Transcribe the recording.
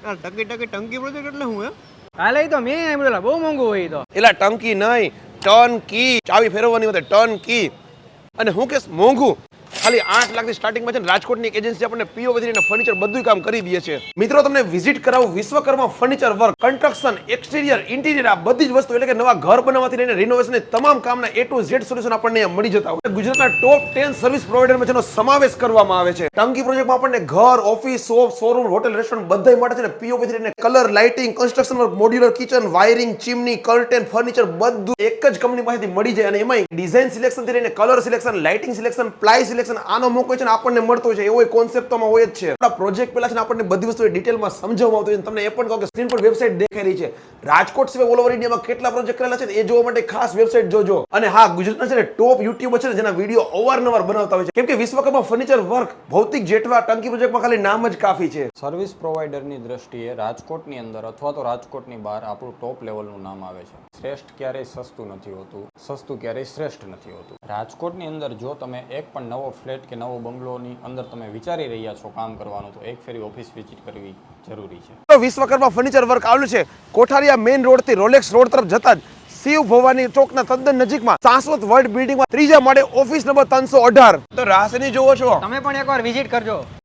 યાર ટંકી પ્રોજેક્ટ એટલે હું હે? કાલે તો મેં સાંભળેલા બહુ મોંઘું હોય તો. એલા ટંકી નહીં, ટર્ન કી. ચાવી ફેરવવાની હોય ટર્ન કી. અને હું કેસ મોંઘું ખાલી 8 લાખથી સ્ટાર્ટિંગમાં છે ને રાજકોટની એક એજન્સી આપણને પીઓપી અને ફર્નિચર બધું કામ કરી દે છે. મિત્રો તમને વિઝિટ કરાવું Vishwakarma furniture work, construction, exterior, interior આ બધી જ વસ્તુ એટલે કે નવા ઘર બનાવવાથી લઈને રિનોવેશન તમામ કામના A to Z સોલ્યુશન આપણને અહીંયા મળી જતા હોય. ગુજરાતના ટોપ 10 સર્વિસ પ્રોવાઇડરમાં જેનો સમાવેશ કરવામાં આવે છે. ટંકી પ્રોજેક્ટમાં આપણને ઘર, office, shop, showroom, hotel, restaurant બધાય માટે છે ને પીઓપી થી લઈને colour, lighting, construction work, modular kitchen, wiring, chimney, curtain, furniture બધું એક જ કંપની પાસેથી મળી જાય. અને એમાં ડિઝાઇન સિલેક્શન થી લઈને colour selection, lighting selection, ply selection આનો મોકો છે ને આપણને મળતો હોય છે. એવો કોન્સેપ્ટમાં હોય જ છે. આપણા પ્રોજેક્ટ પહેલા છે ને આપણને બધી વસ્તુ ડિટેલમાં સમજાવવામાં આવતું હોય. તમને એ પણ કહો કે સ્ક્રીન પર વેબસાઇટ દેખાઈ રહી છે. રાજકોટ સિવાય ઓલ ઓવર ઇન્ડિયામાં કેટલા પ્રોજેક્ટ કરેલા છે એ જોવા માટે ખાસ વેબસાઇટ જોજો. અને હા, ગુજરાતના છે ને ટોપ યુટ્યુબર છે ને જેના વિડીયો અવારનવાર બનાવતા હોય છે. કેમ કે વિશ્વકર્મા ફર્નિચર વર્ક, ભૌતિક જેઠવા, ટંકી પ્રોજેક્ટમાં ખાલી નામ જ કાફી છે. સર્વિસ પ્રોવાઇડરની દ્રષ્ટિએ રાજકોટની અંદર અથવા તો રાજકોટની બહાર આપણું ટોપ લેવલનું નામ આવે છે. શ્રેષ્ઠ ક્યારેય સસ્તું નથી હોતું, સસ્તું ક્યારેય શ્રેષ્ઠ નથી હોતું. રાજકોટની અંદર જો તમે એક પણ નવો ફ્લેટ કે નવો બંગલોની અંદર તમે વિચારી રહ્યા છો કામ કરવાનું, તો એક ફેરી ઓફિસ વિઝિટ કરવી જરૂરી છે. વિશ્વકર્મા ફર્નિચર વર્ક આવેલું છે કોઠારિયા મેઇન રોડ થી રોલેક્સ રોડ તરફ જતા જ શિવ ભવાની ચોકના તદ્દન નજીકમાં શાશ્વત વર્લ્ડ બિલ્ડિંગમાં ત્રીજા માળે ઓફિસ નંબર 318. તો રાસની જોવો છો તમે પણ એકવાર વિઝિટ કરજો.